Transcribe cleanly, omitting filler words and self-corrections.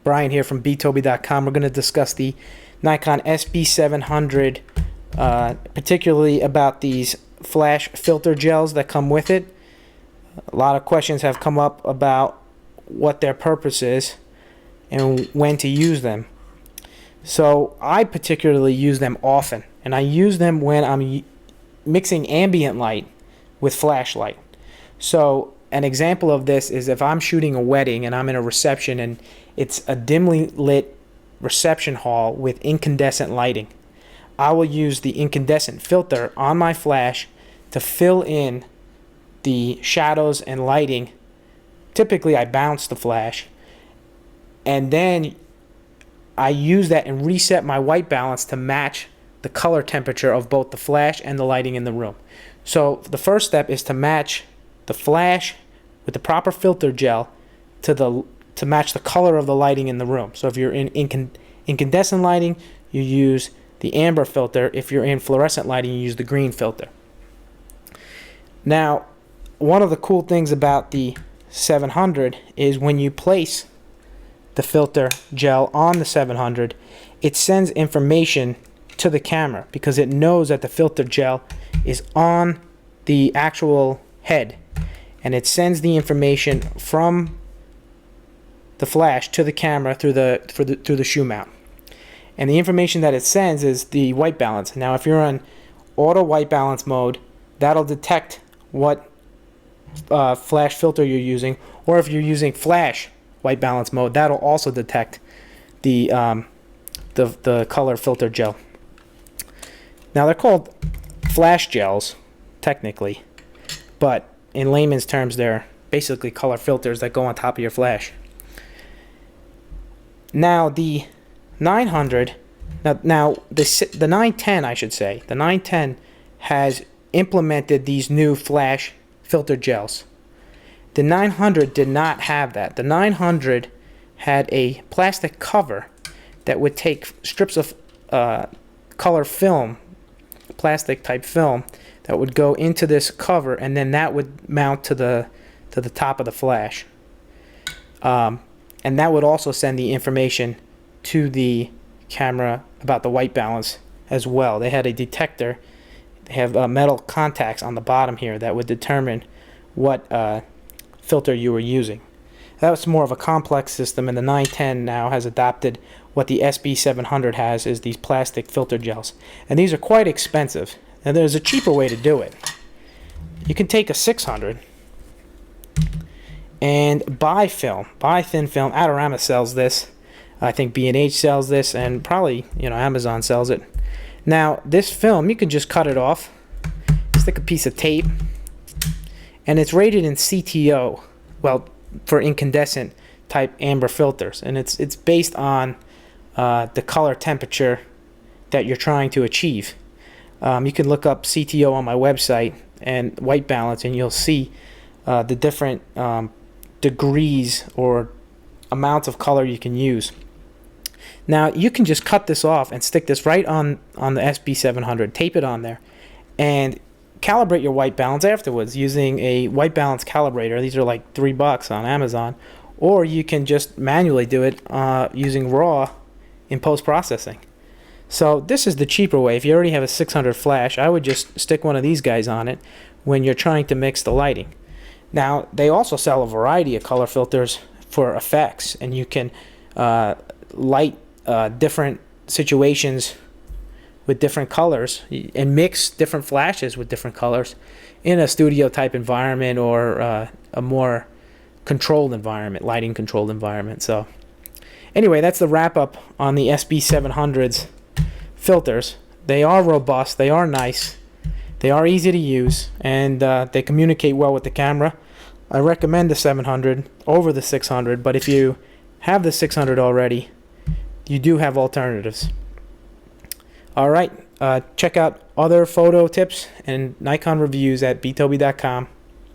Brian here from btoby.com. We're going to discuss the Nikon SB700, particularly about these flash filter gels that come with it. A lot of questions have come up about what their purpose is and when to use them. So I particularly use them often, and I use them when I'm mixing ambient light with flashlight. So an example of this is if I'm shooting a wedding and I'm in a reception and it's a dimly lit reception hall with incandescent lighting. I will use the incandescent filter on my flash to fill in the shadows and lighting. Typically I bounce the flash, and then I use that and reset my white balance to match the color temperature of both the flash and the lighting in the room. So the first step is to match the flash with the proper filter gel to match the color of the lighting in the room. So if you're in incandescent lighting, you use the amber filter. If you're in fluorescent lighting, you use the green filter. Now, one of the cool things about the 700 is when you place the filter gel on the 700, it sends information to the camera because it knows that the filter gel is on the actual head, and it sends the information from the flash to the camera through the shoe mount. And the information that it sends is the white balance. Now if you're on auto white balance mode, that'll detect what flash filter you're using, or if you're using flash white balance mode, that'll also detect the color filter gel. Now they're called flash gels technically, but in layman's terms they're basically color filters that go on top of your flash. Now the 900, now the 910, I should say, the 910 has implemented these new flash filter gels. The 900 did not have that. The 900 had a plastic cover that would take strips of color film, plastic type film, that would go into this cover, and then that would mount to the top of the flash. And that would also send the information to the camera about the white balance as well. They had a detector. They have metal contacts on the bottom here that would determine what filter you were using. That was more of a complex system, and the 910 now has adopted what the SB700 has, is these plastic filter gels. And these are quite expensive. And there's a cheaper way to do it. You can take a 600 and buy film, buy thin film. Adorama sells this. I think B&H sells this, and probably, Amazon sells it. Now, this film, you can just cut it off, stick a piece of tape, and it's rated in CTO, well, for incandescent type amber filters, and it's based on the color temperature that you're trying to achieve. You can look up CTO on my website and white balance, and you'll see the different degrees or amounts of color you can use. Now you can just cut this off and stick this right on the SB700, tape it on there, and calibrate your white balance afterwards using a white balance calibrator. These are like $3 on Amazon, or you can just manually do it using RAW in post-processing. So this is the cheaper way. If you already have a 600 flash, I would just stick one of these guys on it when you're trying to mix the lighting. Now they also sell a variety of color filters for effects, and you can light different situations with different colors and mix different flashes with different colors in a studio type environment or a more controlled environment, lighting controlled environment. So anyway, that's the wrap up on the SB700's filters. They are robust, they are nice, they are easy to use, and they communicate well with the camera. I recommend the 700 over the 600, but if you have the 600 already, you do have alternatives. Alright, check out other photo tips and Nikon reviews at btoby.com.